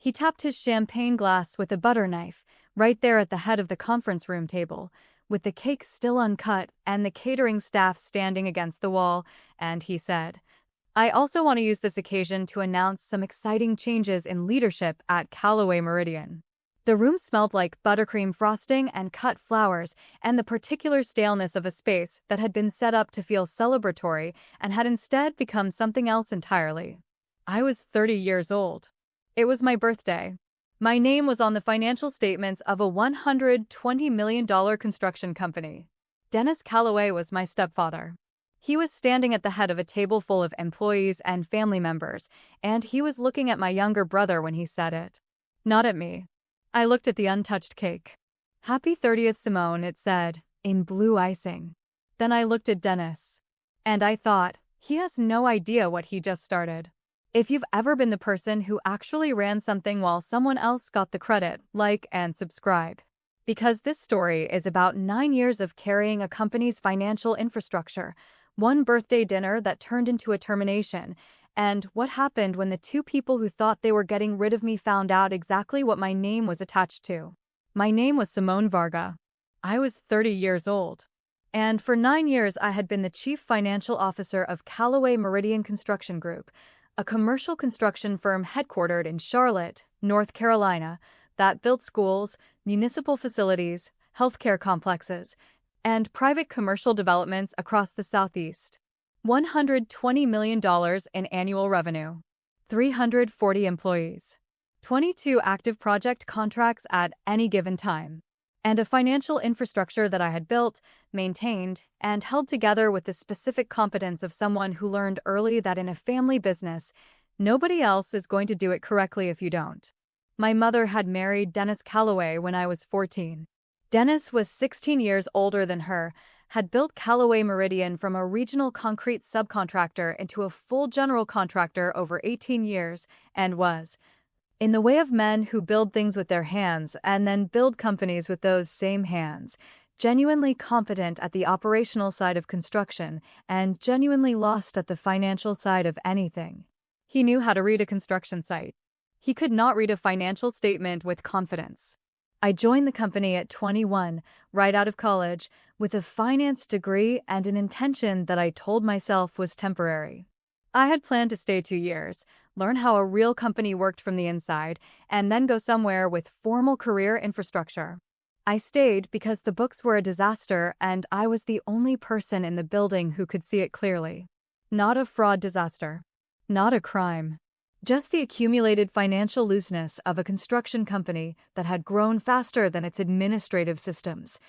He tapped his champagne glass with a butter knife, right there at the head of the conference room table, with the cake still uncut and the catering staff standing against the wall, and he said, "I also want to use this occasion to announce some exciting changes in leadership at Callaway Meridian." The room smelled like buttercream frosting and cut flowers and the particular staleness of a space that had been set up to feel celebratory and had instead become something else entirely. I was 30 years old. It was my birthday. My name was on the financial statements of a $120 million construction company. Dennis Callaway was my stepfather. He was standing at the head of a table full of employees and family members, and he was looking at my younger brother when he said it. Not at me. I looked at the untouched cake. "Happy 30th, Simone," it said, in blue icing. Then I looked at Dennis. And I thought, he has no idea what he just started. If you've ever been the person who actually ran something while someone else got the credit, like and subscribe. Because this story is about 9 years of carrying a company's financial infrastructure, one birthday dinner that turned into a termination, and what happened when the two people who thought they were getting rid of me found out exactly what my name was attached to. My name was Simone Varga. I was 30 years old. And for 9 years I had been the chief financial officer of Callaway Meridian Construction Group, a commercial construction firm headquartered in Charlotte, North Carolina, that built schools, municipal facilities, healthcare complexes, and private commercial developments across the Southeast. $120 million in annual revenue, 340 employees, 22 active project contracts at any given time, and a financial infrastructure that I had built, maintained, and held together with the specific competence of someone who learned early that in a family business, nobody else is going to do it correctly if you don't. My mother had married Dennis Callaway when I was 14. Dennis was 16 years older than her, had built Callaway Meridian from a regional concrete subcontractor into a full general contractor over 18 years, and was, in the way of men who build things with their hands and then build companies with those same hands, genuinely competent at the operational side of construction and genuinely lost at the financial side of anything. He knew how to read a construction site. He could not read a financial statement with confidence. I joined the company at 21, right out of college, with a finance degree and an intention that I told myself was temporary. I had planned to stay 2 years, learn how a real company worked from the inside, and then go somewhere with formal career infrastructure. I stayed because the books were a disaster and I was the only person in the building who could see it clearly. Not a fraud disaster. Not a crime. Just the accumulated financial looseness of a construction company that had grown faster than its administrative systems,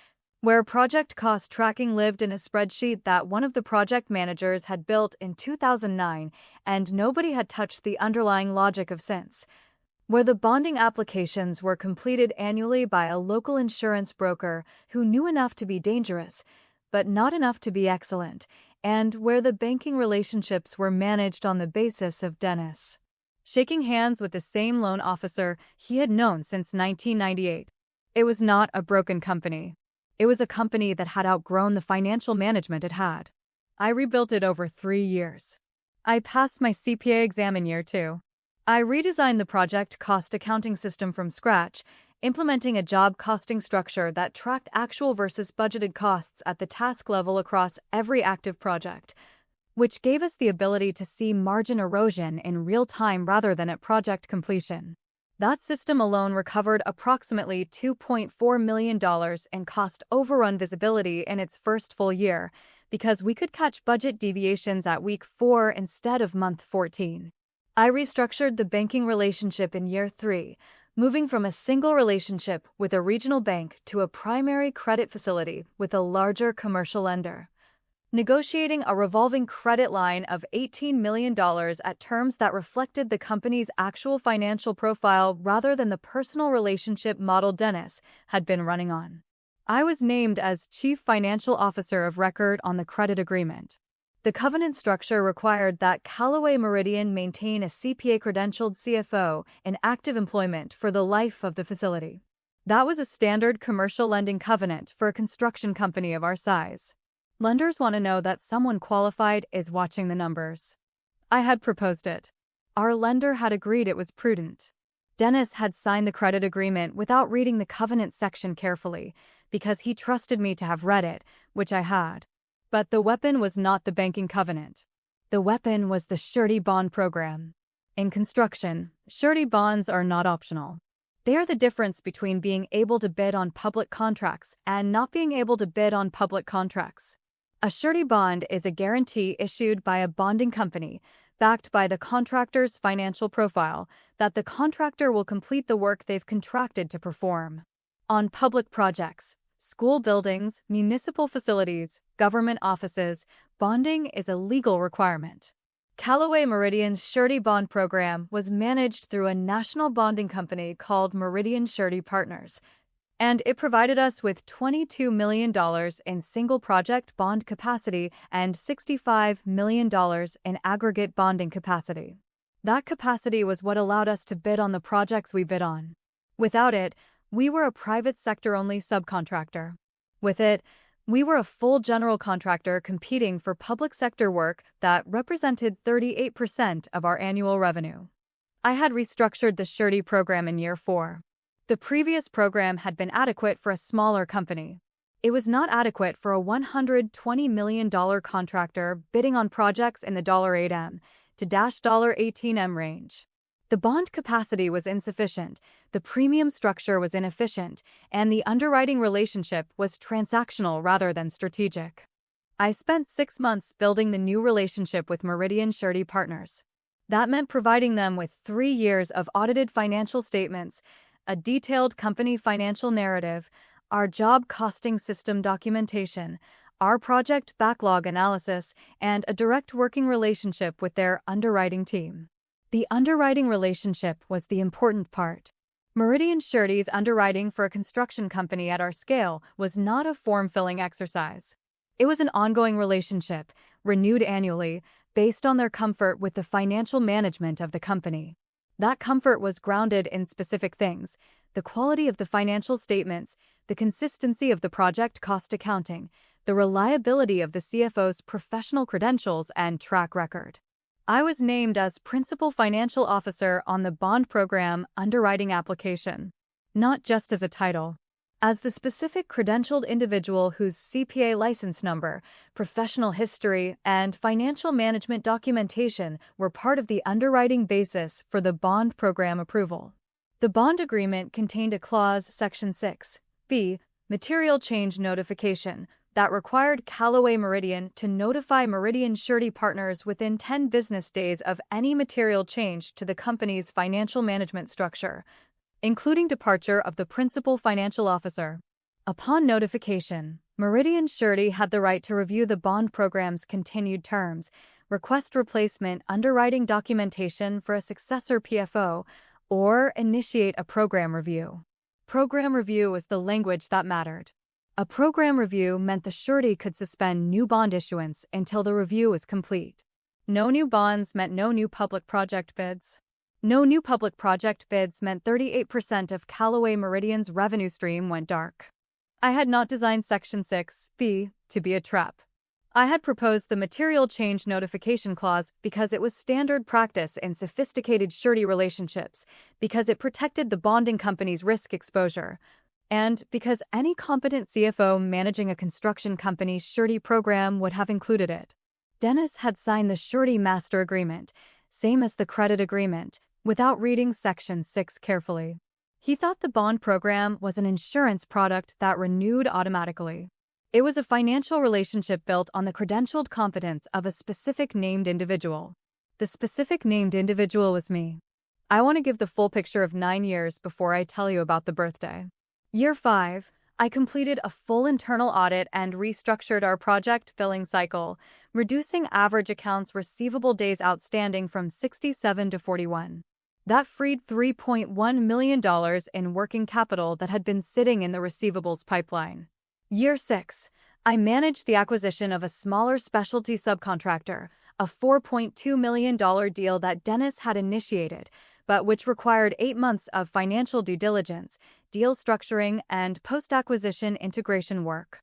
where project cost tracking lived in a spreadsheet that one of the project managers had built in 2009 and nobody had touched the underlying logic of since, where the bonding applications were completed annually by a local insurance broker who knew enough to be dangerous, but not enough to be excellent, and where the banking relationships were managed on the basis of Dennis shaking hands with the same loan officer he had known since 1998. It was not a broken company. It was a company that had outgrown the financial management it had. I rebuilt it over 3 years. I passed my CPA exam in year 2. I redesigned the project cost accounting system from scratch, implementing a job costing structure that tracked actual versus budgeted costs at the task level across every active project, which gave us the ability to see margin erosion in real time rather than at project completion. That system alone recovered approximately $2.4 million in cost overrun visibility in its first full year, because we could catch budget deviations at week 4 instead of month 14. I restructured the banking relationship in year 3, moving from a single relationship with a regional bank to a primary credit facility with a larger commercial lender, negotiating a revolving credit line of $18 million at terms that reflected the company's actual financial profile rather than the personal relationship model Dennis had been running on. I was named as Chief Financial Officer of Record on the credit agreement. The covenant structure required that Callaway Meridian maintain a CPA-credentialed CFO in active employment for the life of the facility. That was a standard commercial lending covenant for a construction company of our size. Lenders want to know that someone qualified is watching the numbers. I had proposed it. Our lender had agreed it was prudent. Dennis had signed the credit agreement without reading the covenant section carefully, because he trusted me to have read it, which I had. But the weapon was not the banking covenant. The weapon was the surety bond program. In construction, surety bonds are not optional. They are the difference between being able to bid on public contracts and not being able to bid on public contracts. A surety bond is a guarantee issued by a bonding company, backed by the contractor's financial profile, that the contractor will complete the work they've contracted to perform. On public projects, school buildings, municipal facilities, government offices, bonding is a legal requirement. Callaway Meridian's surety bond program was managed through a national bonding company called Meridian Surety Partners, and it provided us with $22 million in single project bond capacity and $65 million in aggregate bonding capacity. That capacity was what allowed us to bid on the projects we bid on. Without it, we were a private sector-only subcontractor. With it, we were a full general contractor competing for public sector work that represented 38% of our annual revenue. I had restructured the surety program in year 4. The previous program had been adequate for a smaller company. It was not adequate for a $120 million contractor bidding on projects in the $8M to $18M range. The bond capacity was insufficient, the premium structure was inefficient, and the underwriting relationship was transactional rather than strategic. I spent 6 months building the new relationship with Meridian Surety Partners. That meant providing them with 3 years of audited financial statements, a detailed company financial narrative, our job costing system documentation, our project backlog analysis, and a direct working relationship with their underwriting team. The underwriting relationship was the important part. Meridian Surety's underwriting for a construction company at our scale was not a form-filling exercise. It was an ongoing relationship, renewed annually, based on their comfort with the financial management of the company. That comfort was grounded in specific things: the quality of the financial statements, the consistency of the project cost accounting, the reliability of the CFO's professional credentials and track record. I was named as Principal Financial Officer on the bond program underwriting application, not just as a title. As the specific credentialed individual whose CPA license number, professional history, and financial management documentation were part of the underwriting basis for the bond program approval. The bond agreement contained a clause, Section 6(b), material change notification, that required Callaway Meridian to notify Meridian Surety Partners within 10 business days of any material change to the company's financial management structure, including departure of the principal financial officer. Upon notification, Meridian Surety had the right to review the bond program's continued terms, request replacement underwriting documentation for a successor PFO, or initiate a program review. Program review was the language that mattered. A program review meant the surety could suspend new bond issuance until the review was complete. No new bonds meant no new public project bids. No new public project bids meant 38% of Callaway Meridian's revenue stream went dark. I had not designed Section 6(b) to be a trap. I had proposed the material change notification clause because it was standard practice in sophisticated surety relationships, because it protected the bonding company's risk exposure, and because any competent CFO managing a construction company's surety program would have included it. Dennis had signed the surety master agreement, same as the credit agreement, without reading Section 6 carefully. He thought the bond program was an insurance product that renewed automatically. It was a financial relationship built on the credentialed competence of a specific named individual. The specific named individual was me. I want to give the full picture of 9 years before I tell you about the birthday. Year 5, I completed a full internal audit and restructured our project billing cycle, reducing average accounts receivable days outstanding from 67 to 41. That freed $3.1 million in working capital that had been sitting in the receivables pipeline. Year 6, I managed the acquisition of a smaller specialty subcontractor, a $4.2 million deal that Dennis had initiated, but which required 8 months of financial due diligence, deal structuring, and post-acquisition integration work.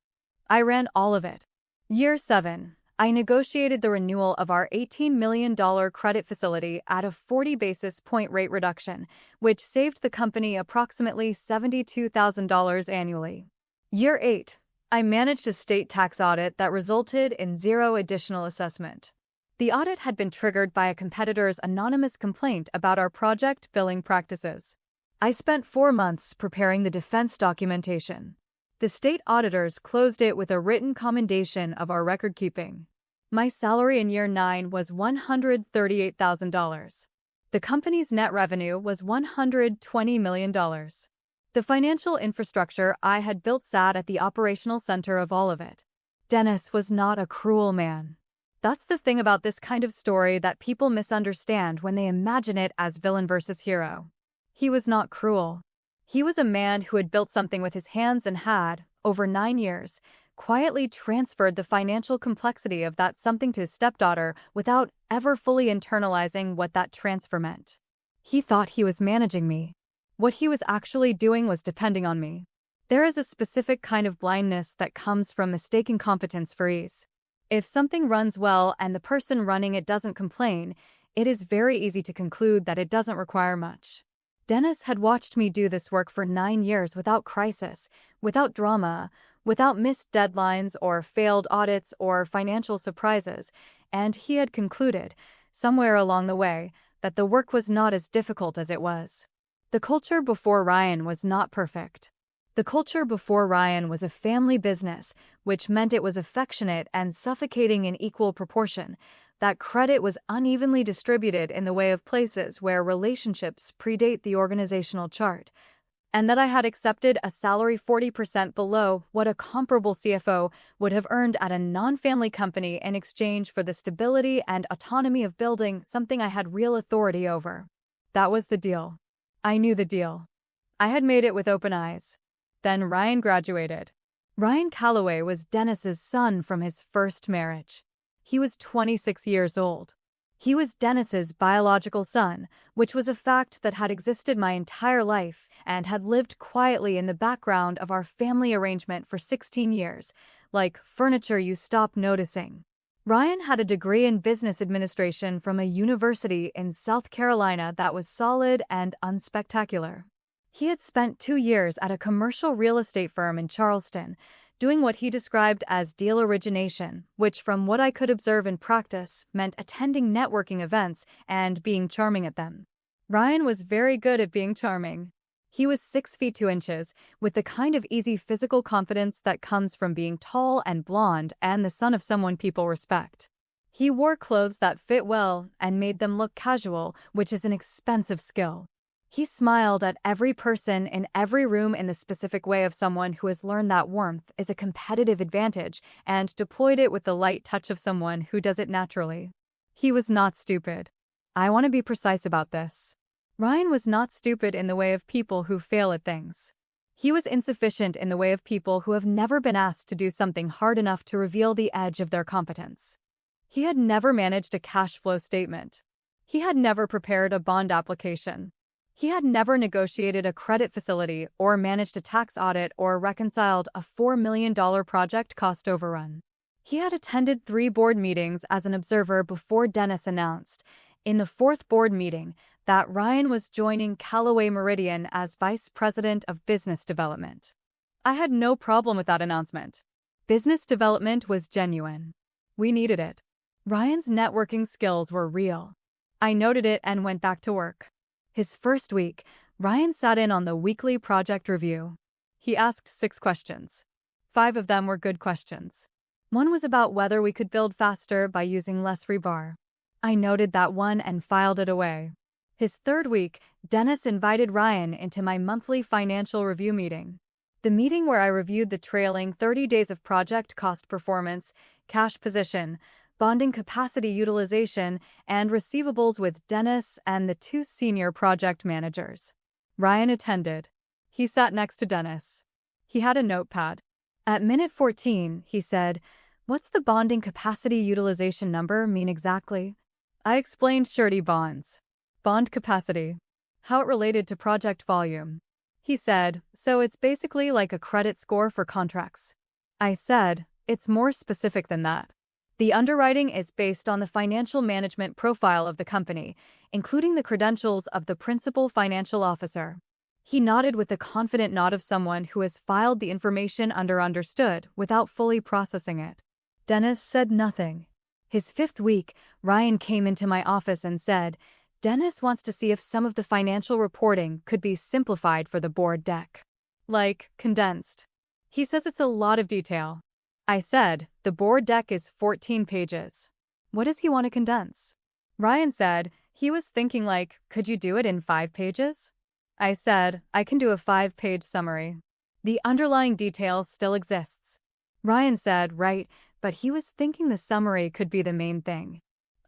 I ran all of it. Year 7, I negotiated the renewal of our $18 million credit facility at a 40 basis point rate reduction, which saved the company approximately $72,000 annually. Year 8. I managed a state tax audit that resulted in zero additional assessment. The audit had been triggered by a competitor's anonymous complaint about our project billing practices. I spent 4 months preparing the defense documentation. The state auditors closed it with a written commendation of our record-keeping. My salary in year 9 was $138,000. The company's net revenue was $120 million. The financial infrastructure I had built sat at the operational center of all of it. Dennis was not a cruel man. That's the thing about this kind of story that people misunderstand when they imagine it as villain versus hero. He was not cruel. He was a man who had built something with his hands and had, over 9 years, quietly transferred the financial complexity of that something to his stepdaughter without ever fully internalizing what that transfer meant. He thought he was managing me. What he was actually doing was depending on me. There is a specific kind of blindness that comes from mistaking competence for ease. If something runs well and the person running it doesn't complain, it is very easy to conclude that it doesn't require much. Dennis had watched me do this work for 9 years without crisis, without drama, without missed deadlines or failed audits or financial surprises, and he had concluded, somewhere along the way, that the work was not as difficult as it was. The culture before Ryan was not perfect. The culture before Ryan was a family business, which meant it was affectionate and suffocating in equal proportion, that credit was unevenly distributed in the way of places where relationships predate the organizational chart, and that I had accepted a salary 40% below what a comparable CFO would have earned at a non-family company in exchange for the stability and autonomy of building something I had real authority over. That was the deal. I knew the deal. I had made it with open eyes. Then Ryan graduated. Ryan Calloway was Dennis's son from his first marriage. He was 26 years old. He was Dennis's biological son, which was a fact that had existed my entire life and had lived quietly in the background of our family arrangement for 16 years, like furniture you stop noticing. Ryan had a degree in business administration from a university in South Carolina that was solid and unspectacular. He had spent 2 years at a commercial real estate firm in Charleston, doing what he described as deal origination, which from what I could observe in practice meant attending networking events and being charming at them. Ryan was very good at being charming. He was 6 feet 2 inches, with the kind of easy physical confidence that comes from being tall and blonde and the son of someone people respect. He wore clothes that fit well and made them look casual, which is an expensive skill. He smiled at every person in every room in the specific way of someone who has learned that warmth is a competitive advantage and deployed it with the light touch of someone who does it naturally. He was not stupid. I want to be precise about this. Ryan was not stupid in the way of people who fail at things. He was insufficient in the way of people who have never been asked to do something hard enough to reveal the edge of their competence. He had never managed a cash flow statement. He had never prepared a bond application. He had never negotiated a credit facility or managed a tax audit or reconciled a $4 million project cost overrun. He had attended 3 board meetings as an observer before Dennis announced, in the 4th board meeting, that Ryan was joining Callaway Meridian as Vice President of Business Development. I had no problem with that announcement. Business development was genuine. We needed it. Ryan's networking skills were real. I noted it and went back to work. His first week, Ryan sat in on the weekly project review. He asked 6 questions. 5 of them were good questions. One was about whether we could build faster by using less rebar. I noted that one and filed it away. His 3rd week, Dennis invited Ryan into my monthly financial review meeting. The meeting where I reviewed the trailing 30 days of project cost performance, cash position, bonding capacity utilization, and receivables with Dennis and the 2 senior project managers. Ryan attended. He sat next to Dennis. He had a notepad. At minute 14, he said, "What's the bonding capacity utilization number mean exactly?" I explained surety bonds. Bond capacity. How it related to project volume. He said, "So it's basically like a credit score for contracts." I said, "It's more specific than that." The underwriting is based on the financial management profile of the company, including the credentials of the principal financial officer. He nodded with the confident nod of someone who has filed the information under understood without fully processing it. Dennis said nothing. His fifth week, Ryan came into my office and said, Dennis wants to see if some of the financial reporting could be simplified for the board deck. Like, condensed. He says it's a lot of detail. I said, the board deck is 14 pages. What does he want to condense? Ryan said, he was thinking like, could you do it in 5 pages? I said, I can do a 5-page summary. The underlying detail still exists. Ryan said, right, but he was thinking the summary could be the main thing.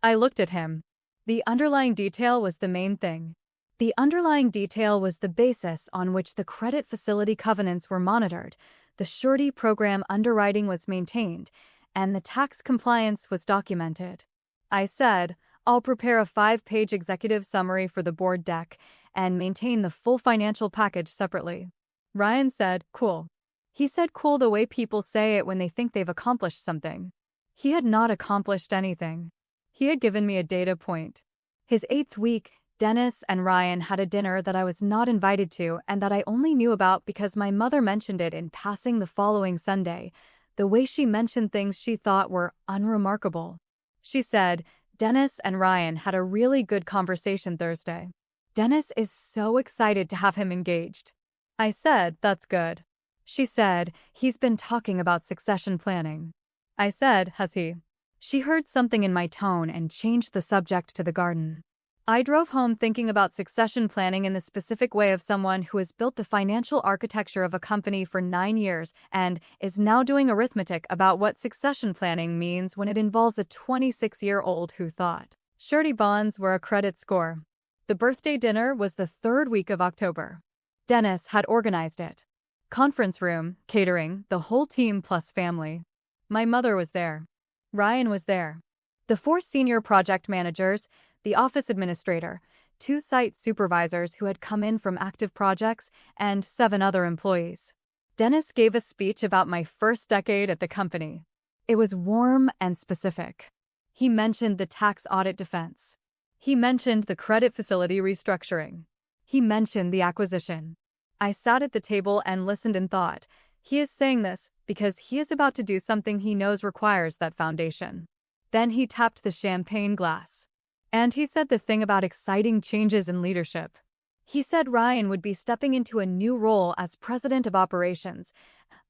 I looked at him. The underlying detail was the main thing. The underlying detail was the basis on which the credit facility covenants were monitored, the surety program underwriting was maintained, and the tax compliance was documented. I said, I'll prepare a 5-page executive summary for the board deck and maintain the full financial package separately. Ryan said, cool. He said cool the way people say it when they think they've accomplished something. He had not accomplished anything. He had given me a data point. His 8th week, Dennis and Ryan had a dinner that I was not invited to and that I only knew about because my mother mentioned it in passing the following Sunday, the way she mentioned things she thought were unremarkable. She said, Dennis and Ryan had a really good conversation Thursday. Dennis is so excited to have him engaged. I said, that's good. She said, he's been talking about succession planning. I said, has he? She heard something in my tone and changed the subject to the garden. I drove home thinking about succession planning in the specific way of someone who has built the financial architecture of a company for 9 years and is now doing arithmetic about what succession planning means when it involves a 26-year-old who thought surety bonds were a credit score. The birthday dinner was the 3rd week of October. Dennis had organized it. Conference room, catering, the whole team plus family. My mother was there. Ryan was there. The 4 senior project managers, the office administrator, 2 site supervisors who had come in from active projects, and 7 other employees. Dennis gave a speech about my first decade at the company. It was warm and specific. He mentioned the tax audit defense. He mentioned the credit facility restructuring. He mentioned the acquisition. I sat at the table and listened and thought, he is saying this because he is about to do something he knows requires that foundation. Then he tapped the champagne glass. And he said the thing about exciting changes in leadership. He said Ryan would be stepping into a new role as president of operations,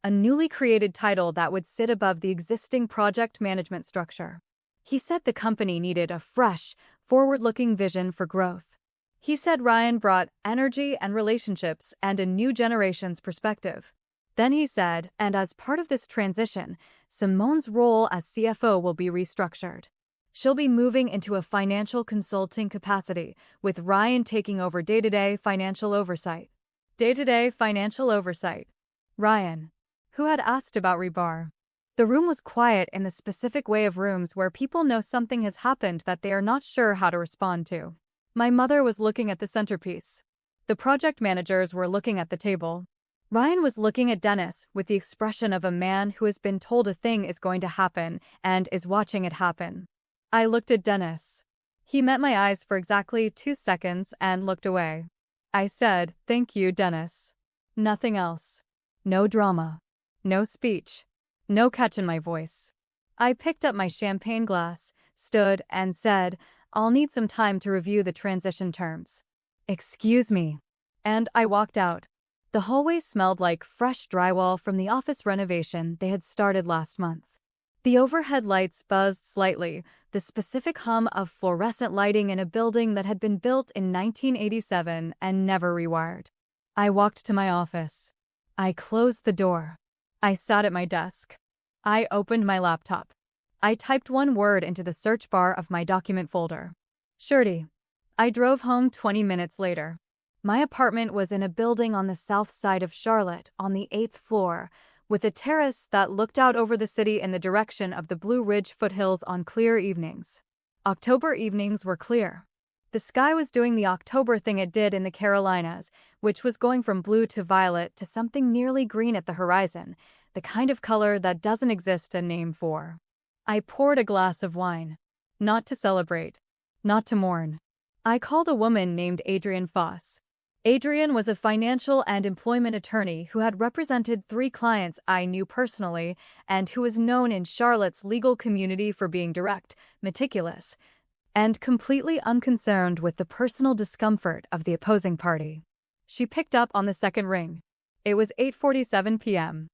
a newly created title that would sit above the existing project management structure. He said the company needed a fresh, forward-looking vision for growth. He said Ryan brought energy and relationships and a new generation's perspective. Then he said, and as part of this transition, Simone's role as CFO will be restructured. She'll be moving into a financial consulting capacity, with Ryan taking over day-to-day financial oversight. Day-to-day financial oversight. Ryan, who had asked about rebar. The room was quiet in the specific way of rooms where people know something has happened that they are not sure how to respond to. My mother was looking at the centerpiece. The project managers were looking at the table. Ryan was looking at Dennis with the expression of a man who has been told a thing is going to happen and is watching it happen. I looked at Dennis. He met my eyes for exactly 2 seconds and looked away. I said, thank you, Dennis. Nothing else. No drama. No speech. No catch in my voice. I picked up my champagne glass, stood, and said, I'll need some time to review the transition terms. Excuse me. And I walked out. The hallway smelled like fresh drywall from the office renovation they had started last month. The overhead lights buzzed slightly, the specific hum of fluorescent lighting in a building that had been built in 1987 and never rewired. I walked to my office. I closed the door. I sat at my desk. I opened my laptop. I typed 1 word into the search bar of my document folder. Surety. I drove home 20 minutes later. My apartment was in a building on the south side of Charlotte on the 8th floor, with a terrace that looked out over the city in the direction of the Blue Ridge foothills on clear evenings. October evenings were clear. The sky was doing the October thing it did in the Carolinas, which was going from blue to violet to something nearly green at the horizon, the kind of color that doesn't exist a name for. I poured a glass of wine. Not to celebrate. Not to mourn. I called a woman named Adrienne Foss. Adrienne was a financial and employment attorney who had represented 3 clients I knew personally and who was known in Charlotte's legal community for being direct, meticulous, and completely unconcerned with the personal discomfort of the opposing party. She picked up on the second ring. It was 8:47 p.m.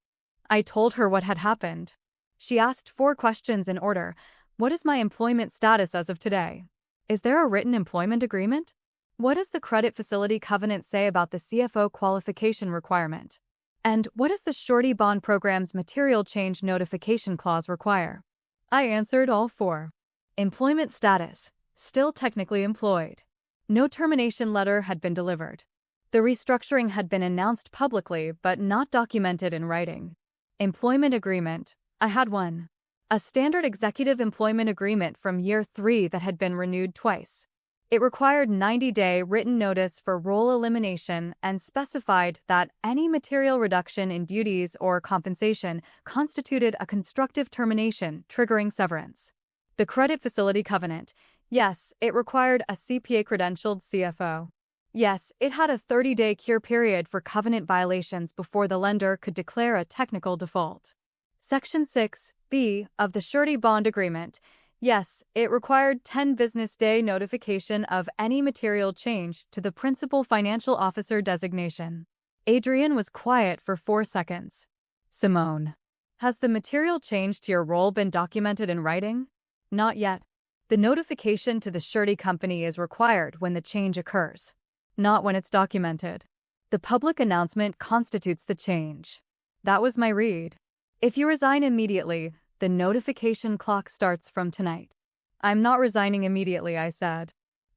I told her what had happened. She asked 4 questions in order. What is my employment status as of today? Is there a written employment agreement? What does the credit facility covenant say about the CFO qualification requirement? And what does the surety bond program's material change notification clause require? I answered all 4. Employment status: still technically employed. No termination letter had been delivered. The restructuring had been announced publicly but not documented in writing. Employment agreement: I had one. A standard executive employment agreement from year 3 that had been renewed twice. It required 90-day written notice for role elimination and specified that any material reduction in duties or compensation constituted a constructive termination triggering severance. The credit facility covenant: yes, it required a CPA-credentialed CFO. Yes, it had a 30-day cure period for covenant violations before the lender could declare a technical default. Section 6(b) of the surety bond agreement: yes, it required 10 business day notification of any material change to the principal financial officer designation. Adrienne was quiet for 4 seconds. Simone, has the material change to your role been documented in writing? Not yet. The notification to the surety company is required when the change occurs, not when it's documented. The public announcement constitutes the change. That was my read. If you resign immediately, the notification clock starts from tonight. I'm not resigning immediately, I said.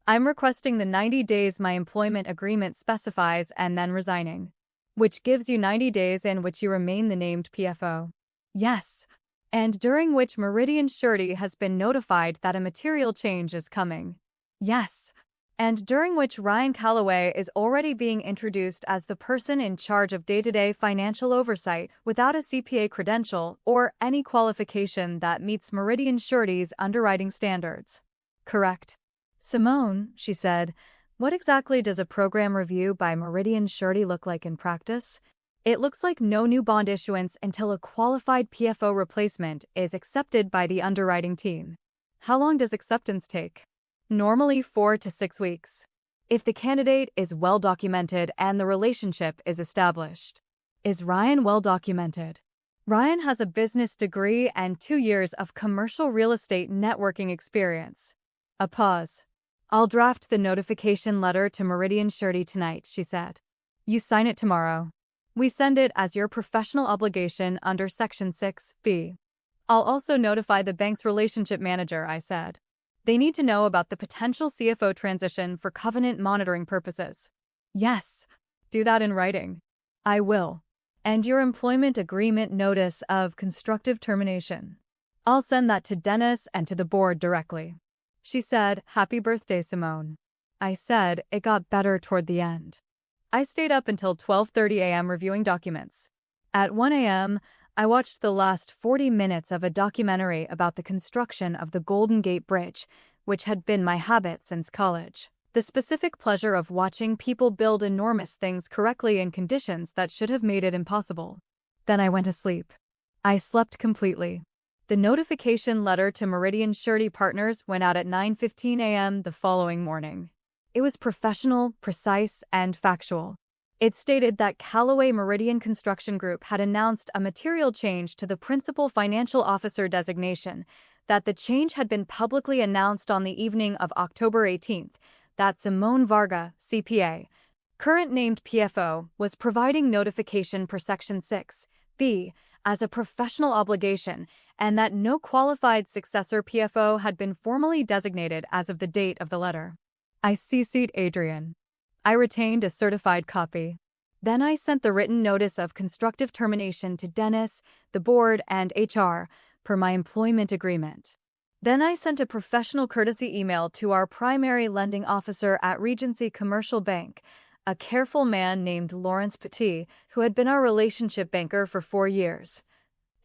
I'm requesting the 90 days my employment agreement specifies and then resigning, which gives you 90 days in which you remain the named PFO. Yes, and during which Meridian Surety has been notified that a material change is coming. Yes, and during which Ryan Calloway is already being introduced as the person in charge of day-to-day financial oversight without a CPA credential or any qualification that meets Meridian Surety's underwriting standards. Correct. Simone, she said, what exactly does a program review by Meridian Surety look like in practice? It looks like no new bond issuance until a qualified PFO replacement is accepted by the underwriting team. How long does acceptance take? Normally 4 to 6 weeks. If the candidate is well documented and the relationship is established. Is Ryan well documented? Ryan has a business degree and 2 years of commercial real estate networking experience. A pause. I'll draft the notification letter to Meridian Surety tonight, she said. You sign it tomorrow. We send it as your professional obligation under Section 6(b). I'll also notify the bank's relationship manager, I said. They need to know about the potential CFO transition for covenant monitoring purposes. Yes, do that in writing. I will. And your employment agreement notice of constructive termination. I'll send that to Dennis and to the board directly. She said, Happy birthday, Simone. I said, it got better toward the end. I stayed up until 12:30 a.m. reviewing documents. At 1 a.m., I watched the last 40 minutes of a documentary about the construction of the Golden Gate Bridge, which had been my habit since college. The specific pleasure of watching people build enormous things correctly in conditions that should have made it impossible. Then I went to sleep. I slept completely. The notification letter to Meridian Surety Partners went out at 9:15 a.m. the following morning. It was professional, precise, and factual. It stated that Callaway Meridian Construction Group had announced a material change to the principal financial officer designation, that the change had been publicly announced on the evening of October 18th, that Simone Varga, CPA, current named PFO, was providing notification per Section 6(b) as a professional obligation, and that no qualified successor PFO had been formally designated as of the date of the letter. I CC'd Adrienne. I retained a certified copy. Then I sent the written notice of constructive termination to Dennis, the board, and HR, per my employment agreement. Then I sent a professional courtesy email to our primary lending officer at Regency Commercial Bank, a careful man named Lawrence Petit, who had been our relationship banker for 4 years.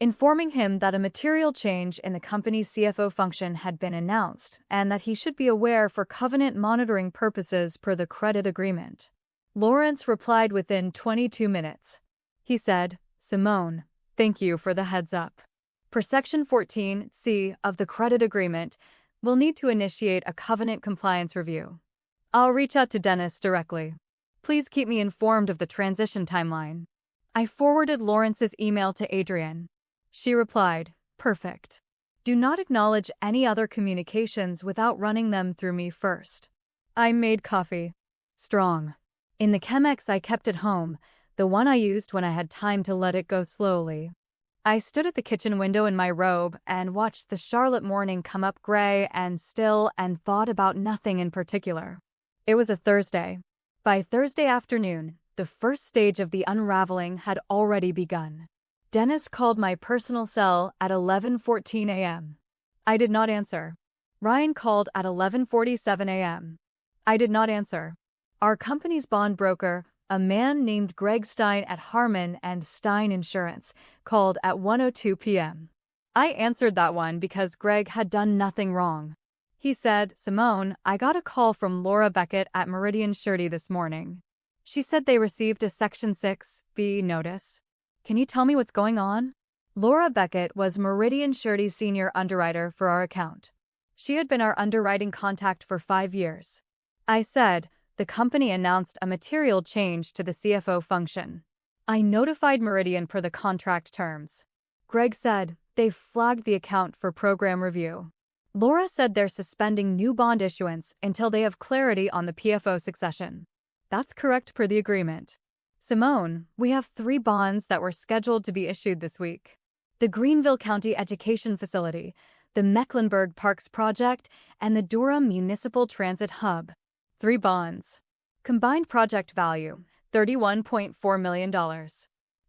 informing him that a material change in the company's CFO function had been announced and that he should be aware for covenant monitoring purposes per the credit agreement. Lawrence replied within 22 minutes. He said, "Simone, thank you for the heads up. Per Section 14(c) of the credit agreement, we'll need to initiate a covenant compliance review. I'll reach out to Dennis directly. Please keep me informed of the transition timeline." I forwarded Lawrence's email to Adrian. She replied, "Perfect. Do not acknowledge any other communications without running them through me first." I made coffee. Strong. In the Chemex I kept at home, the one I used when I had time to let it go slowly. I stood at the kitchen window in my robe and watched the Charlotte morning come up gray and still and thought about nothing in particular. It was a Thursday. By Thursday afternoon, the first stage of the unraveling had already begun. Dennis called my personal cell at 11:14 a.m. I did not answer. Ryan called at 11:47 a.m. I did not answer. Our company's bond broker, a man named Greg Stein at Harmon and Stein Insurance, called at 1:02 p.m. I answered that one because Greg had done nothing wrong. He said, "Simone, I got a call from Laura Beckett at Meridian Surety this morning. She said they received a Section 6(b) notice. Can you tell me what's going on?" Laura Beckett was Meridian Surety's senior underwriter for our account. She had been our underwriting contact for 5 years. I said, "The company announced a material change to the CFO function. I notified Meridian per the contract terms." Greg said, "They've flagged the account for program review." Laura said they're suspending new bond issuance until they have clarity on the PFO succession. That's correct per the agreement. "Simone, we have 3 bonds that were scheduled to be issued this week. The Greenville County Education Facility, the Mecklenburg Parks Project, and the Durham Municipal Transit Hub. 3 bonds. Combined project value, $31.4 million.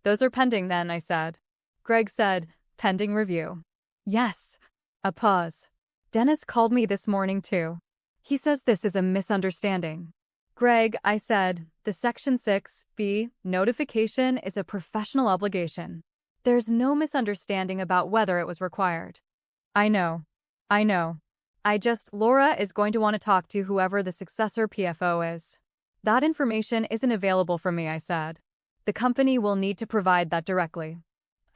Those are pending then," I said. Greg said, "Pending review." Yes. A pause. "Dennis called me this morning too. He says this is a misunderstanding." "Greg," I said, "the Section 6(b) notification is a professional obligation. There's no misunderstanding about whether it was required." I know. Laura is going to want to talk to whoever the successor PFO is. That information isn't available from me," I said. "The company will need to provide that directly."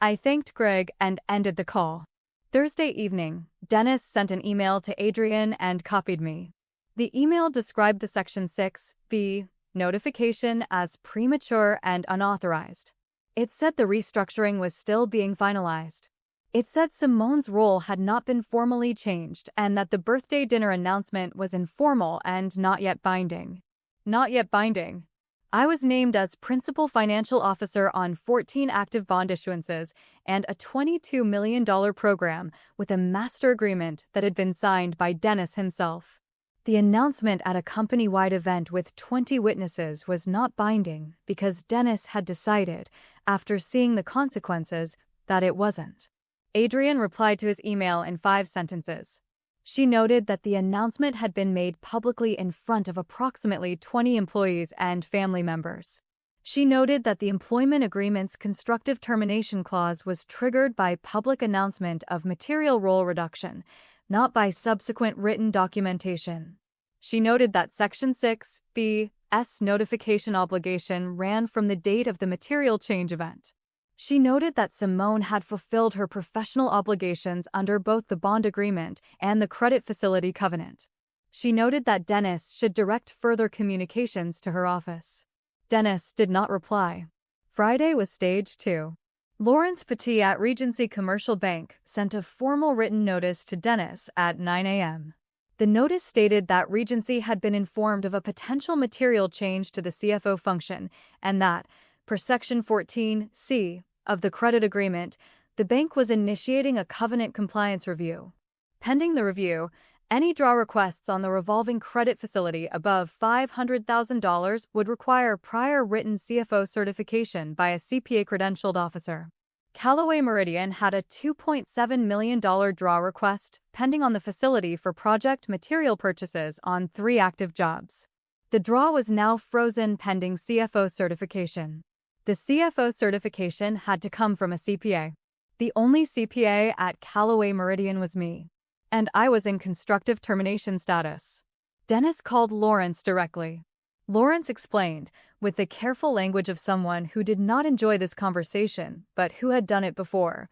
I thanked Greg and ended the call. Thursday evening, Dennis sent an email to Adrian and copied me. The email described the Section 6(b) notification as premature and unauthorized. It said the restructuring was still being finalized. It said Simone's role had not been formally changed and that the birthday dinner announcement was informal and not yet binding. Not yet binding. I was named as principal financial officer on 14 active bond issuances and a $22 million program with a master agreement that had been signed by Dennis himself. The announcement at a company-wide event with 20 witnesses was not binding because Dennis had decided, after seeing the consequences, that it wasn't. Adrian replied to his email in 5 sentences. She noted that the announcement had been made publicly in front of approximately 20 employees and family members. She noted that the employment agreement's constructive termination clause was triggered by public announcement of material role reduction, not by subsequent written documentation. She noted that Section 6(b)'s notification obligation ran from the date of the material change event. She noted that Simone had fulfilled her professional obligations under both the bond agreement and the credit facility covenant. She noted that Dennis should direct further communications to her office. Dennis did not reply. Friday was stage 2. Lawrence Petit at Regency Commercial Bank sent a formal written notice to Dennis at 9 a.m. The notice stated that Regency had been informed of a potential material change to the CFO function and that, per Section 14(c) of the credit agreement, the bank was initiating a covenant compliance review. Pending the review, any draw requests on the revolving credit facility above $500,000 would require prior written CFO certification by a CPA-credentialed officer. Callaway Meridian had a $2.7 million draw request pending on the facility for project material purchases on 3 active jobs. The draw was now frozen pending CFO certification. The CFO certification had to come from a CPA. The only CPA at Callaway Meridian was me, and I was in constructive termination status. Dennis called Lawrence directly. Lawrence explained, with the careful language of someone who did not enjoy this conversation but who had done it before,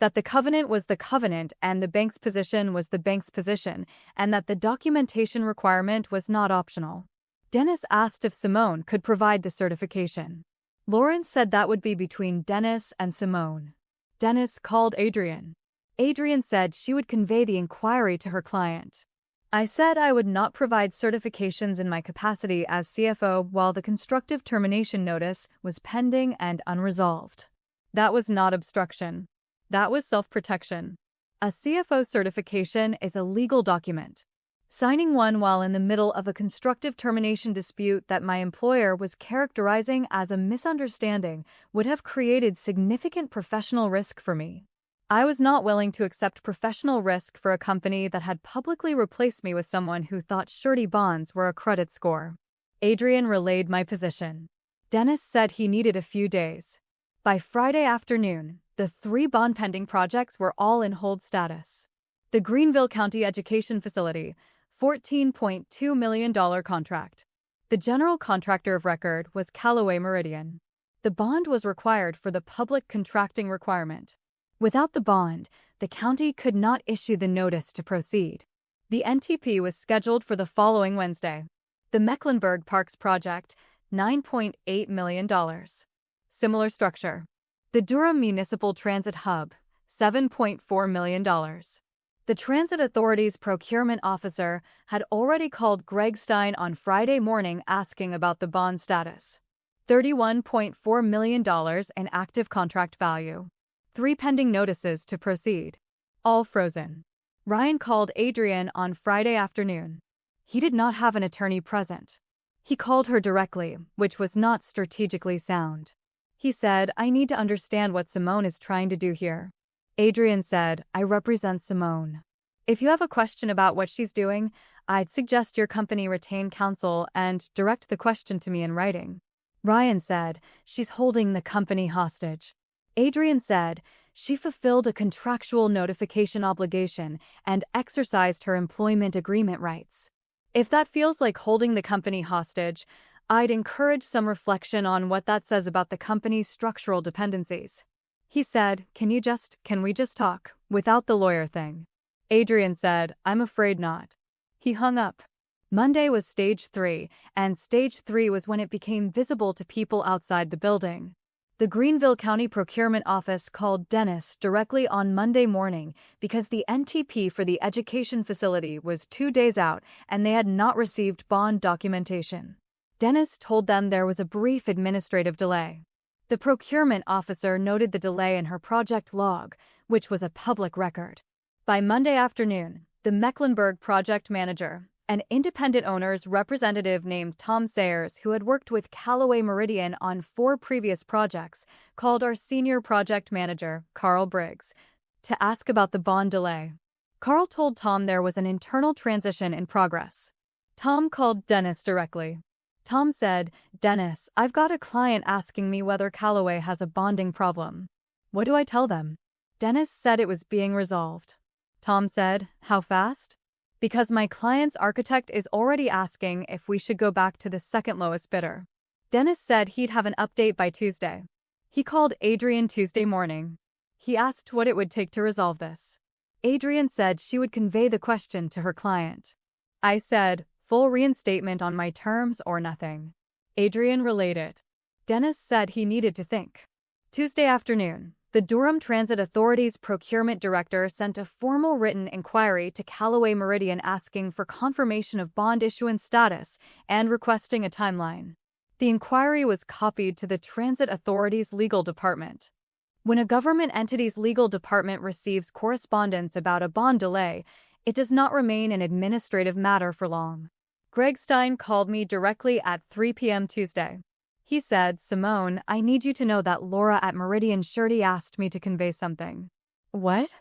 that the covenant was the covenant and the bank's position was the bank's position, and that the documentation requirement was not optional. Dennis asked if Simone could provide the certification. Lawrence said that would be between Dennis and Simone. Dennis called Adrian. Adrian said she would convey the inquiry to her client. I said I would not provide certifications in my capacity as CFO while the constructive termination notice was pending and unresolved. That was not obstruction. That was self-protection. A CFO certification is a legal document. Signing one while in the middle of a constructive termination dispute that my employer was characterizing as a misunderstanding would have created significant professional risk for me. I was not willing to accept professional risk for a company that had publicly replaced me with someone who thought surety bonds were a credit score. Adrian relayed my position. Dennis said he needed a few days. By Friday afternoon, the 3 bond pending projects were all in hold status. The Greenville County Education Facility, $14.2 million contract. The general contractor of record was Callaway Meridian. The bond was required for the public contracting requirement. Without the bond, the county could not issue the notice to proceed. The NTP was scheduled for the following Wednesday. The Mecklenburg Parks project, $9.8 million. Similar structure. The Durham Municipal Transit Hub, $7.4 million. The Transit Authority's procurement officer had already called Greg Stein on Friday morning asking about the bond status. $31.4 million in active contract value. 3 pending notices to proceed. All frozen. Ryan called Adrian on Friday afternoon. He did not have an attorney present. He called her directly, which was not strategically sound. He said, I need to understand what Simone is trying to do here. Adrian said, I represent Simone. If you have a question about what she's doing, I'd suggest your company retain counsel and direct the question to me in writing. Ryan said, she's holding the company hostage. Adrian said, she fulfilled a contractual notification obligation and exercised her employment agreement rights. If that feels like holding the company hostage, I'd encourage some reflection on what that says about the company's structural dependencies. He said, can we just talk, without the lawyer thing? Adrian said, I'm afraid not. He hung up. Monday was stage 3, and stage 3 was when it became visible to people outside the building. The Greenville County Procurement Office called Dennis directly on Monday morning because the NTP for the education facility was 2 days out and they had not received bond documentation. Dennis told them there was a brief administrative delay. The procurement officer noted the delay in her project log, which was a public record. By Monday afternoon, the Mecklenburg project manager, an independent owner's representative named Tom Sayers, who had worked with Callaway Meridian on 4 previous projects, called our senior project manager, Carl Briggs, to ask about the bond delay. Carl told Tom there was an internal transition in progress. Tom called Dennis directly. Tom said, Dennis, I've got a client asking me whether Callaway has a bonding problem. What do I tell them? Dennis said it was being resolved. Tom said, how fast? Because my client's architect is already asking if we should go back to the second lowest bidder. Dennis said he'd have an update by Tuesday. He called Adrian Tuesday morning. He asked what it would take to resolve this. Adrian said she would convey the question to her client. I said, full reinstatement on my terms or nothing. Adrian relayed it. Dennis said he needed to think. Tuesday afternoon, the Durham Transit Authority's procurement director sent a formal written inquiry to Callaway Meridian asking for confirmation of bond issuance status and requesting a timeline. The inquiry was copied to the Transit Authority's legal department. When a government entity's legal department receives correspondence about a bond delay, it does not remain an administrative matter for long. Greg Stein called me directly at 3 p.m. Tuesday. He said, Simone, I need you to know that Laura at Meridian Surety asked me to convey something. What?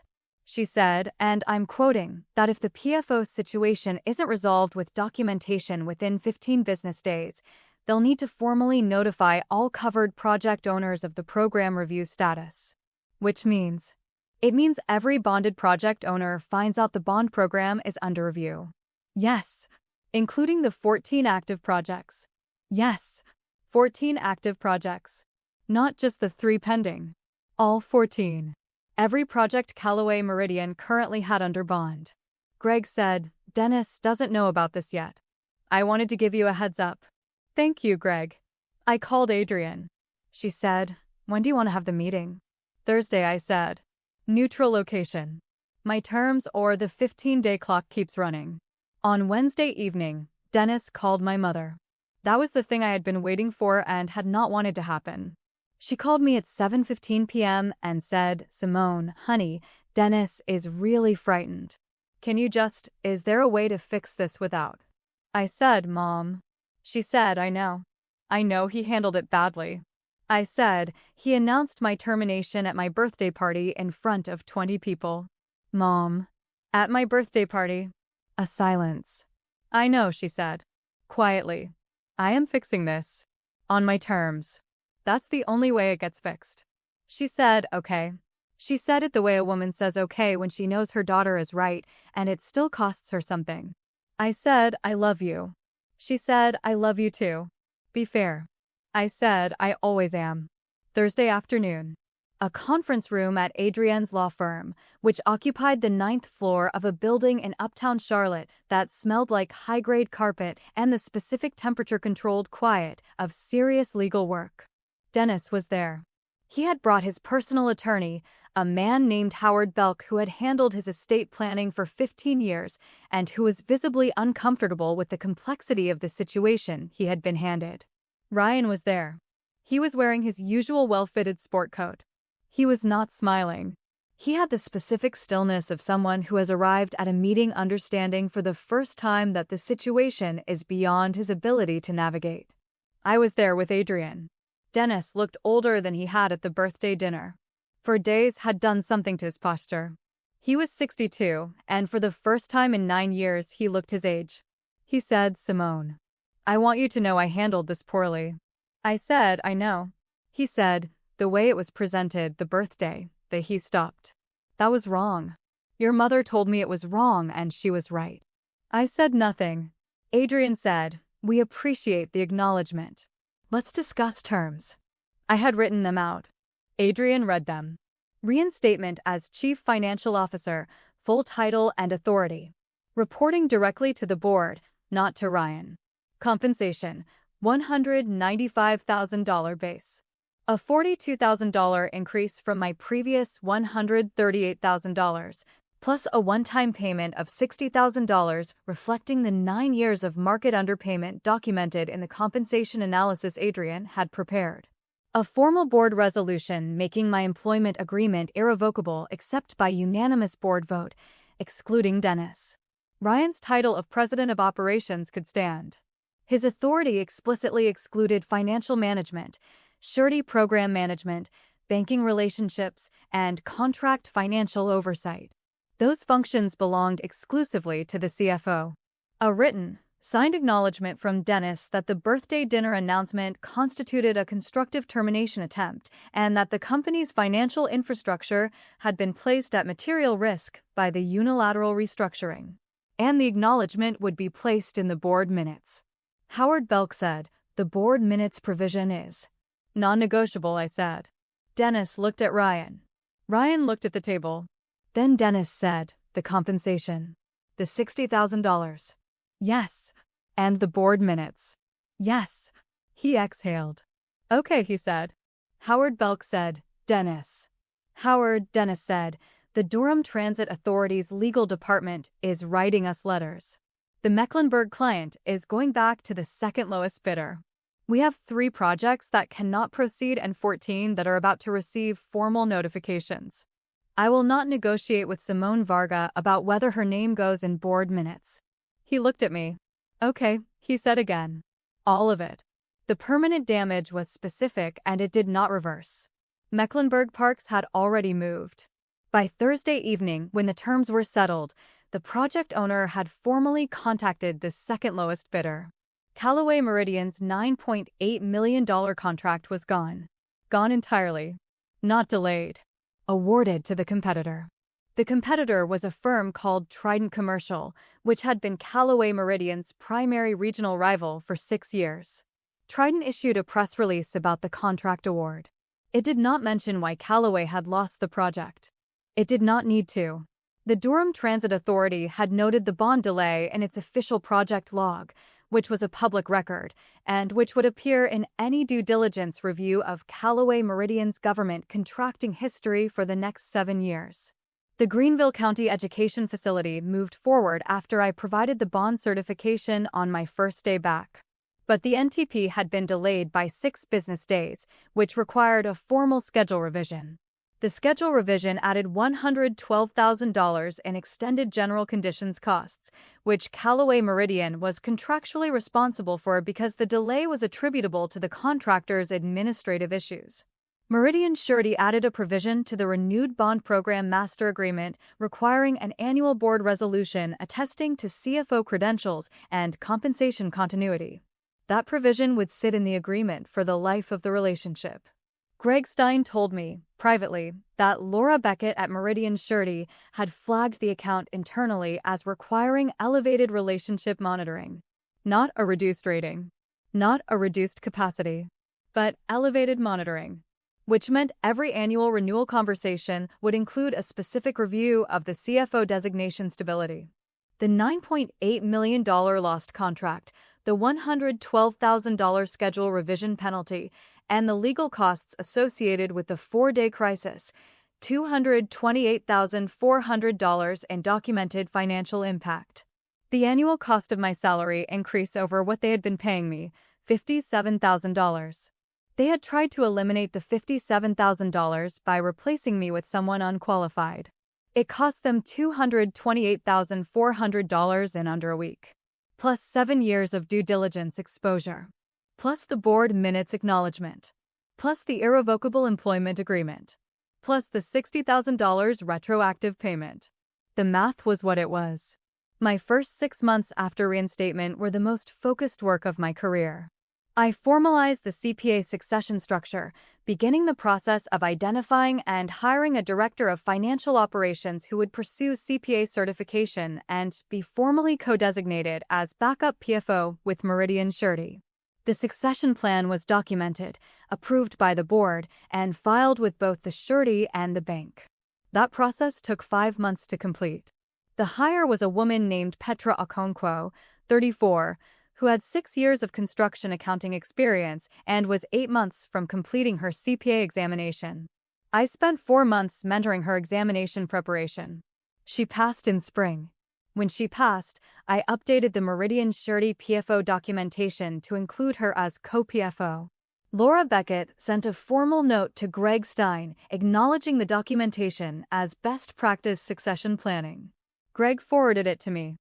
She said, and I'm quoting, that if the PFO situation isn't resolved with documentation within 15 business days, they'll need to formally notify all covered project owners of the program review status. Which means, It means every bonded project owner finds out the bond program is under review. Yes, including the 14 active projects. Yes, 14 active projects. Not just the 3 pending. All 14. Every project Callaway Meridian currently had under bond. Greg said, Dennis doesn't know about this yet. I wanted to give you a heads up. Thank you, Greg. I called Adrian. She said, when do you want to have the meeting? Thursday, I said. Neutral location. My terms or the 15-day clock keeps running. On Wednesday evening, Dennis called my mother. That was the thing I had been waiting for and had not wanted to happen. She called me at 7:15 p.m. and said, Simone, honey, Dennis is really frightened. Is there a way to fix this without? I said, Mom. She said, I know. I know he handled it badly. I said, he announced my termination at my birthday party in front of 20 people. Mom. At my birthday party. A silence. I know, she said. Quietly. I am fixing this. On my terms. That's the only way it gets fixed. She said, okay. She said it the way a woman says okay when she knows her daughter is right and it still costs her something. I said, I love you. She said, I love you too. Be fair. I said, I always am. Thursday afternoon. A conference room at Adrian's law firm, which occupied the 9th floor of a building in uptown Charlotte that smelled like high-grade carpet and the specific temperature-controlled quiet of serious legal work. Dennis was there. He had brought his personal attorney, a man named Howard Belk who had handled his estate planning for 15 years and who was visibly uncomfortable with the complexity of the situation he had been handed. Ryan was there. He was wearing his usual well-fitted sport coat. He was not smiling. He had the specific stillness of someone who has arrived at a meeting understanding for the first time that the situation is beyond his ability to navigate. I was there with Adrian. Dennis looked older than he had at the birthday dinner. For days had done something to his posture. He was 62, and for the first time in 9 years he looked his age. He said, Simone, I want you to know I handled this poorly. I said, I know. He said, the way it was presented, the birthday, he stopped. That was wrong. Your mother told me it was wrong and she was right. I said nothing. Adrian said, we appreciate the acknowledgement. Let's discuss terms. I had written them out. Adrian read them. Reinstatement as Chief Financial Officer, full title and authority. Reporting directly to the board, not to Ryan. Compensation, $195,000 base. A $42,000 increase from my previous $138,000, plus a one-time payment of $60,000 reflecting the 9 years of market underpayment documented in the compensation analysis Adrian had prepared. A formal board resolution making my employment agreement irrevocable except by unanimous board vote, excluding Dennis. Ryan's title of President of Operations could stand. His authority explicitly excluded financial management, surety program management, banking relationships, and contract financial oversight. Those functions belonged exclusively to the CFO. A written, signed acknowledgement from Dennis that the birthday dinner announcement constituted a constructive termination attempt and that the company's financial infrastructure had been placed at material risk by the unilateral restructuring. And the acknowledgement would be placed in the board minutes. Howard Belk said, the board minutes provision is non-negotiable, I said. Dennis looked at Ryan. Ryan looked at the table. Then Dennis said, the compensation. The $60,000. Yes. And the board minutes. Yes. He exhaled. Okay, he said. Howard Belk said, Dennis. Dennis said, the Durham Transit Authority's legal department is writing us letters. The Mecklenburg client is going back to the second lowest bidder. We have 3 projects that cannot proceed and 14 that are about to receive formal notifications. I will not negotiate with Simone Varga about whether her name goes in board minutes. He looked at me. Okay, he said again. All of it. The permanent damage was specific and it did not reverse. Mecklenburg Parks had already moved. By Thursday evening, when the terms were settled, the project owner had formally contacted the second lowest bidder. Callaway Meridian's $9.8 million contract was gone. Gone entirely. Not delayed. awarded to the competitor. The competitor was a firm called Trident Commercial, which had been Callaway Meridian's primary regional rival for 6 years. Trident issued a press release about the contract award. It did not mention why Callaway had lost the project. It did not need to. The Durham Transit Authority had noted the bond delay in its official project log, which was a public record, and which would appear in any due diligence review of Callaway Meridian's government contracting history for the next 7 years. The Greenville County Education Facility moved forward after I provided the bond certification on my first day back. But the NTP had been delayed by 6 business days, which required a formal schedule revision. The schedule revision added $112,000 in extended general conditions costs, which Callaway Meridian was contractually responsible for because the delay was attributable to the contractor's administrative issues. Meridian Surety added a provision to the renewed bond program master agreement requiring an annual board resolution attesting to CFO credentials and compensation continuity. That provision would sit in the agreement for the life of the relationship. Greg Stein told me, privately, that Laura Beckett at Meridian Surety had flagged the account internally as requiring elevated relationship monitoring. Not a reduced rating. Not a reduced capacity. But elevated monitoring. Which meant every annual renewal conversation would include a specific review of the CFO designation stability. The $9.8 million lost contract, the $112,000 schedule revision penalty, and the legal costs associated with the 4-day crisis, $228,400 in documented financial impact. The annual cost of my salary increased over what they had been paying me, $57,000. They had tried to eliminate the $57,000 by replacing me with someone unqualified. It cost them $228,400 in under a week. Plus 7 years of due diligence exposure. Plus the board minutes acknowledgement. Plus the irrevocable employment agreement. Plus the $60,000 retroactive payment. The math was what it was. My first 6 months after reinstatement were the most focused work of my career. I formalized the CPA succession structure, beginning the process of identifying and hiring a director of financial operations who would pursue CPA certification and be formally co-designated as backup PFO with Meridian Surety. The succession plan was documented, approved by the board, and filed with both the surety and the bank. That process took 5 months to complete. The hire was a woman named Petra Okonkwo, 34, who had 6 years of construction accounting experience and was 8 months from completing her CPA examination. I spent 4 months mentoring her examination preparation. She passed in spring. When she passed, I updated the Meridian Surety PFO documentation to include her as co-PFO. Laura Beckett sent a formal note to Greg Stein acknowledging the documentation as best practice succession planning. Greg forwarded it to me.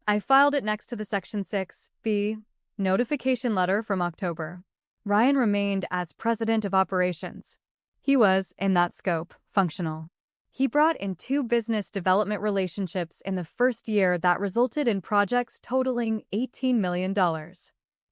I filed it next to the Section 6B notification letter from October. Ryan remained as president of operations. He was, in that scope, functional. He brought in 2 business development relationships in the first year that resulted in projects totaling $18 million.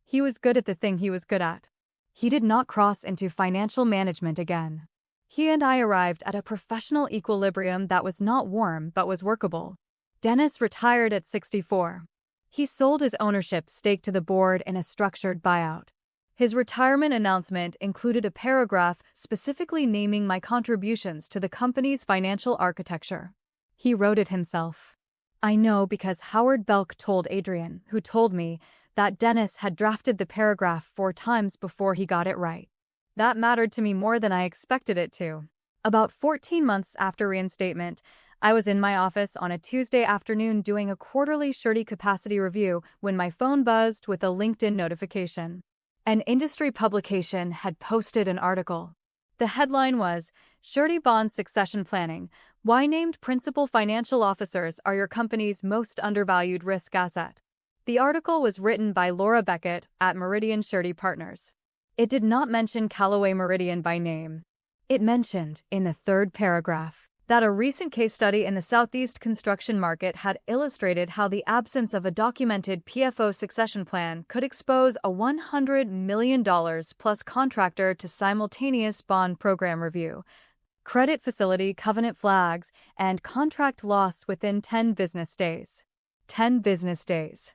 He was good at the thing he was good at. He did not cross into financial management again. He and I arrived at a professional equilibrium that was not warm but was workable. Dennis retired at 64. He sold his ownership stake to the board in a structured buyout. His retirement announcement included a paragraph specifically naming my contributions to the company's financial architecture. He wrote it himself. I know because Howard Belk told Adrian, who told me, that Dennis had drafted the paragraph 4 times before he got it right. That mattered to me more than I expected it to. About 14 months after reinstatement, I was in my office on a Tuesday afternoon doing a quarterly surety capacity review when my phone buzzed with a LinkedIn notification. An industry publication had posted an article. The headline was, Surety Bond Succession Planning, Why Named Principal Financial Officers Are Your Company's Most Undervalued Risk Asset. The article was written by Laura Beckett at Meridian Surety Partners. It did not mention Callaway Meridian by name. It mentioned, in the 3rd paragraph, that a recent case study in the Southeast construction market had illustrated how the absence of a documented PFO succession plan could expose a $100 million plus contractor to simultaneous bond program review, credit facility covenant flags, and contract loss within 10 business days. 10 business days.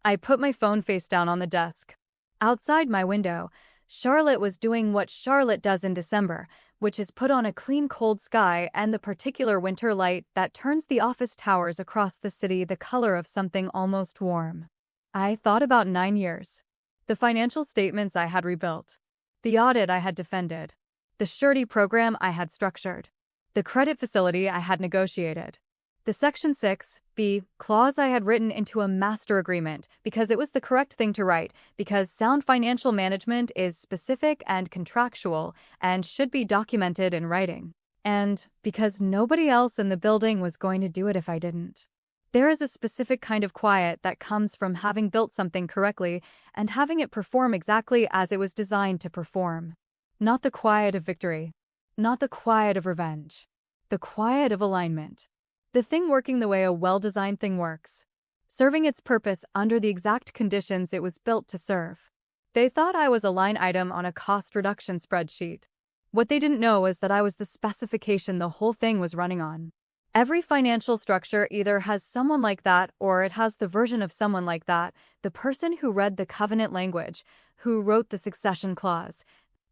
I put my phone face down on the desk. Outside my window, Charlotte was doing what Charlotte does in December, which is put on a clean cold sky and the particular winter light that turns the office towers across the city the color of something almost warm. I thought about 9 years. The financial statements I had rebuilt. The audit I had defended. The surety program I had structured. The credit facility I had negotiated. The Section 6(b) clause I had written into a master agreement because it was the correct thing to write, because sound financial management is specific and contractual and should be documented in writing. And because nobody else in the building was going to do it if I didn't. There is a specific kind of quiet that comes from having built something correctly and having it perform exactly as it was designed to perform. Not the quiet of victory. Not the quiet of revenge. The quiet of alignment. The thing working the way a well-designed thing works. Serving its purpose under the exact conditions it was built to serve. They thought I was a line item on a cost reduction spreadsheet. What they didn't know is that I was the specification the whole thing was running on. Every financial structure either has someone like that or it has the version of someone like that, the person who read the covenant language, who wrote the succession clause,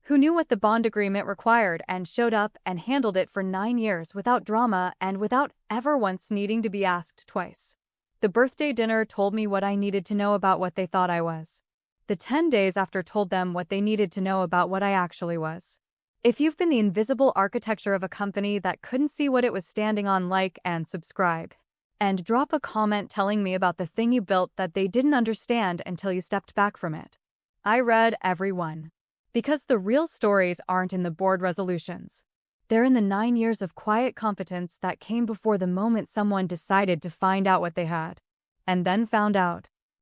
who knew what the bond agreement required and showed up and handled it for 9 years without drama and without ever once needing to be asked twice. The birthday dinner told me what I needed to know about what they thought I was. The 10 days after told them what they needed to know about what I actually was. If you've been the invisible architecture of a company that couldn't see what it was standing on, like and subscribe. And drop a comment telling me about the thing you built that they didn't understand until you stepped back from it. I read every one. Because the real stories aren't in the board resolutions. They're in the 9 years of quiet competence that came before the moment someone decided to find out what they had. And then found out.